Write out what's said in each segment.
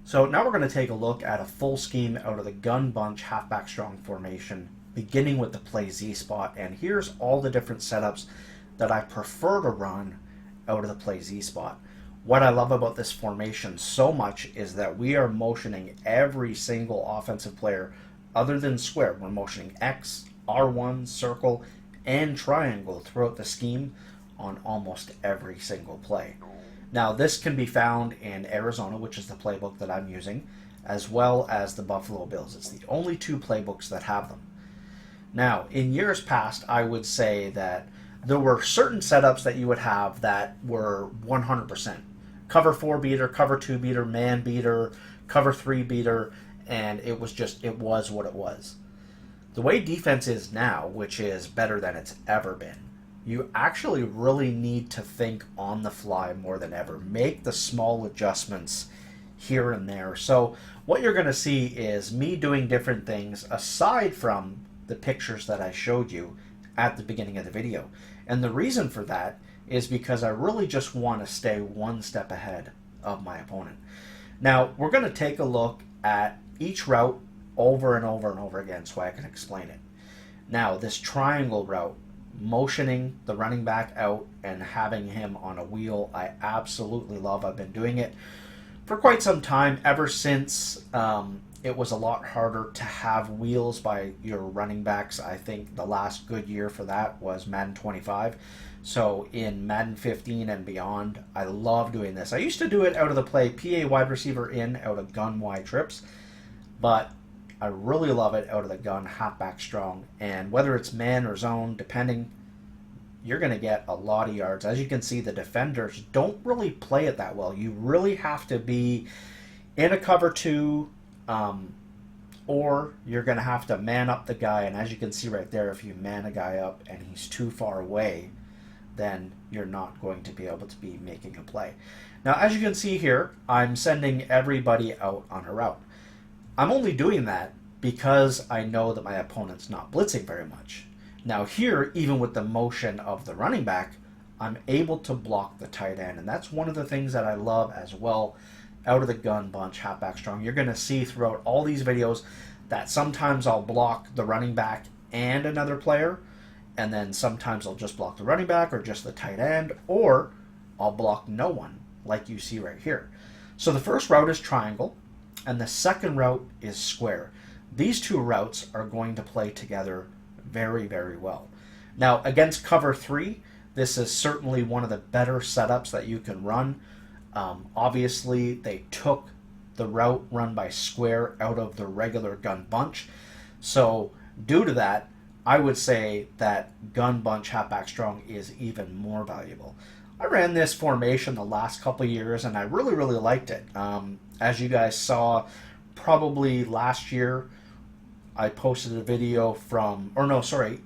So now we're going to take a look at a full scheme out of the gun bunch halfback strong formation, beginning with the play Z spot. And here's all the different setups that I prefer to run out of the play Z spot. What I love about this formation so much is that we are motioning every single offensive player other than square. We're motioning X, R1, circle, and triangle throughout the scheme on almost every single play. Now, this can be found in Arizona, which is the playbook that I'm using, as well as the Buffalo Bills. It's the only two playbooks that have them. Now, in years past, I would say that there were certain setups that you would have that were 100%. Cover 4 beater, cover 2 beater, man beater, cover 3 beater, and it was what it was. The way defense is now, which is better than it's ever been, you actually really need to think on the fly more than ever. Make the small adjustments here and there. So what you're going to see is me doing different things aside from the pictures that I showed you at the beginning of the video. And the reason for that is because I really just want to stay one step ahead of my opponent. Now, we're going to take a look at each route over and over and over again so I can explain it. Now, this triangle route, motioning the running back out and having him on a wheel, I absolutely love. I've been doing it for quite some time, ever since it was a lot harder to have wheels by your running backs. I think the last good year for that was Madden 25. So in Madden 15 and beyond, I love doing this. I used to do it out of the play PA wide receiver in out of gun Y trips, but I really love it out of the gun halfback strong. And whether it's man or zone, depending, you're going to get a lot of yards. As you can see, the defenders don't really play it that well. You really have to be in a cover 2, or you're going to have to man up the guy. And as you can see right there, if you man a guy up and he's too far away, then you're not going to be able to be making a play. Now, as you can see here, I'm sending everybody out on a route. I'm only doing that because I know that my opponent's not blitzing very much. Now here, even with the motion of the running back, I'm able to block the tight end. And that's one of the things that I love as well out of the gun bunch halfback strong. You're going to see throughout all these videos that sometimes I'll block the running back and another player, and then sometimes I'll just block the running back or just the tight end, or I'll block no one, like you see right here. So the first route is triangle, and the second route is square. These two routes are going to play together very, very well. Now, against cover 3, this is certainly one of the better setups that you can run. Obviously, they took the route run by square out of the regular gun bunch. So due to that, I would say that gun bunch halfback strong is even more valuable. I ran this formation the last couple of years, and I really, really liked it. As you guys saw, probably last year, I posted a video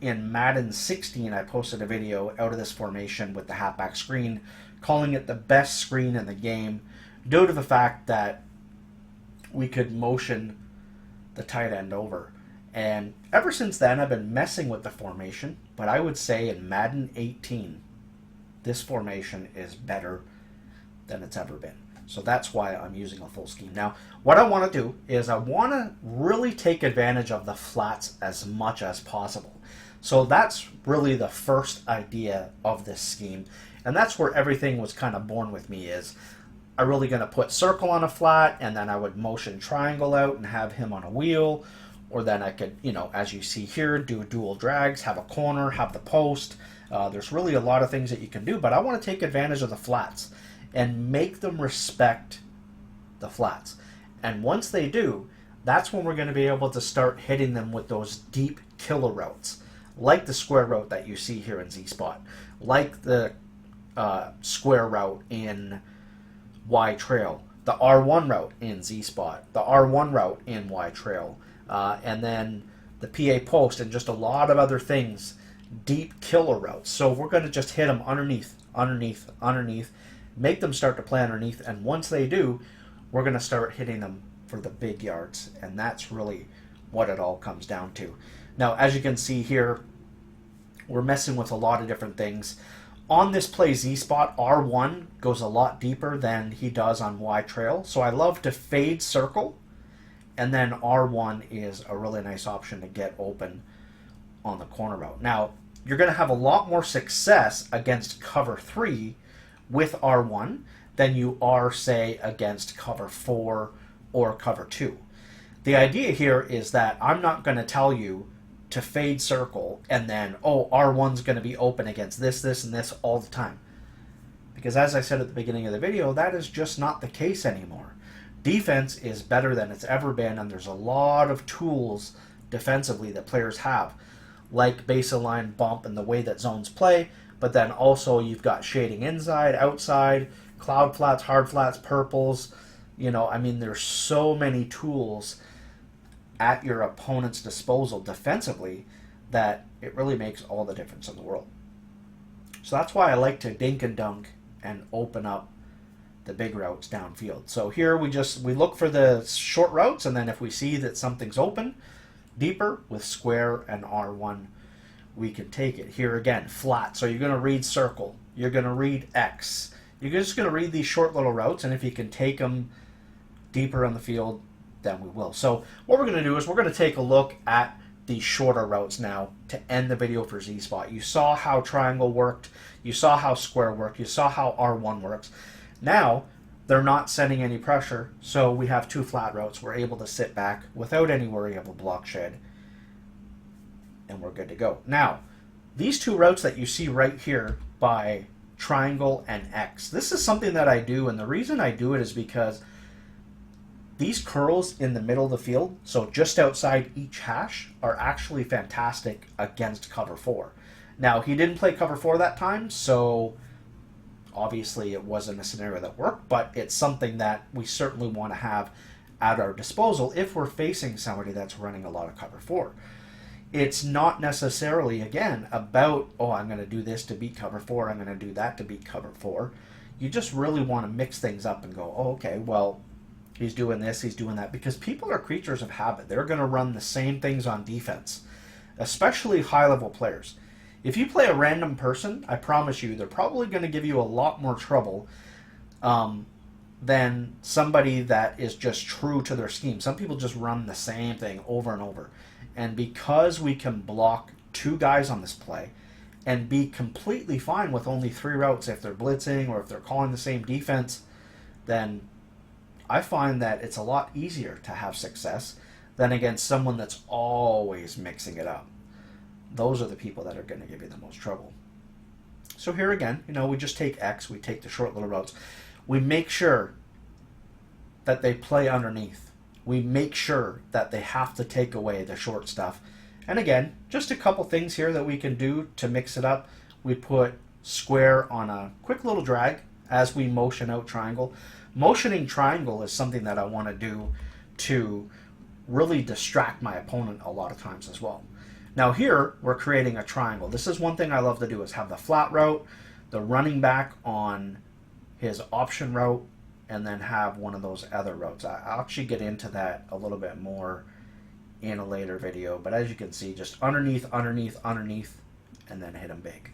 in Madden 16, I posted a video out of this formation with the halfback screen, calling it the best screen in the game, due to the fact that we could motion the tight end over. And ever since then, I've been messing with the formation, but I would say in Madden 18, this formation is better than it's ever been. So that's why I'm using a full scheme. Now, what I want to do is I want to really take advantage of the flats as much as possible. So that's really the first idea of this scheme. And that's where everything was kind of born with me, is I'm really going to put circle on a flat, and then I would motion triangle out and have him on a wheel. Or then I could, as you see here, do dual drags, have a corner, have the post. There's really a lot of things that you can do, but I want to take advantage of the flats and make them respect the flats. And once they do, that's when we're going to be able to start hitting them with those deep killer routes, like the square route that you see here in Z-Spot, like the square route in Y-Trail, the R1 route in Z-Spot, the R1 route in Y-Trail, and then the PA post, and just a lot of other things, deep killer routes. So we're going to just hit them underneath, make them start to play underneath, and once they do, we're going to start hitting them for the big yards, and that's really what it all comes down to. Now, as you can see here, we're messing with a lot of different things. On this play Z spot, R1 goes a lot deeper than he does on Y trail. So I love to fade circle, and then R1 is a really nice option to get open on the corner route. Now, you're going to have a lot more success against cover 3 with R1 than you are, say, against cover 4 or cover 2. The idea here is that I'm not going to tell you to fade circle and then, oh, R1's going to be open against this, this, and this all the time. Because as I said at the beginning of the video, that is just not the case anymore. Defense is better than it's ever been, and there's a lot of tools defensively that players have, like baseline bump and the way that zones play, but then also you've got shading inside, outside, cloud flats, hard flats, purples. You know, I mean, there's so many tools at your opponent's disposal defensively that it really makes all the difference in the world. So that's why I like to dink and dunk and open up the big routes downfield. So here we look for the short routes, and then if we see that something's open deeper with square and R1, we can take it. Here again, flat. So you're going to read circle. You're going to read X. You're just going to read these short little routes, and if you can take them deeper on the field, then we will. So what we're going to do is we're going to take a look at these shorter routes now to end the video for Z-Spot. You saw how triangle worked. You saw how square worked. You saw how R1 works. Now, they're not sending any pressure, so we have 2 flat routes. We're able to sit back without any worry of a block shed, and we're good to go. Now, these 2 routes that you see right here by triangle and X, this is something that I do, and the reason I do it is because these curls in the middle of the field, so just outside each hash, are actually fantastic against cover 4. Now, he didn't play cover 4 that time, so obviously it wasn't a scenario that worked, but it's something that we certainly want to have at our disposal if we're facing somebody that's running a lot of cover 4. It's not necessarily, again, about, oh, I'm going to do this to beat cover 4, I'm going to do that to beat cover 4. You just really want to mix things up and go, oh, okay, well, he's doing this, he's doing that, because people are creatures of habit. They're going to run the same things on defense, especially high-level players. If you play a random person, I promise you, they're probably going to give you a lot more trouble than somebody that is just true to their scheme. Some people just run the same thing over and over. And because we can block 2 guys on this play and be completely fine with only 3 routes if they're blitzing or if they're calling the same defense, then I find that it's a lot easier to have success than against someone that's always mixing it up. Those are the people that are going to give you the most trouble. So here again, you know, we just take X, we take the short little routes. We make sure that they play underneath. We make sure that they have to take away the short stuff. And again, just a couple things here that we can do to mix it up. We put square on a quick little drag as we motion out triangle. Motioning triangle is something that I want to do to really distract my opponent a lot of times as well. Now here, we're creating a triangle. This is one thing I love to do, is have the flat route, the running back on his option route, and then have one of those other routes. I'll actually get into that a little bit more in a later video, but as you can see, just underneath, underneath, underneath, and then hit him big.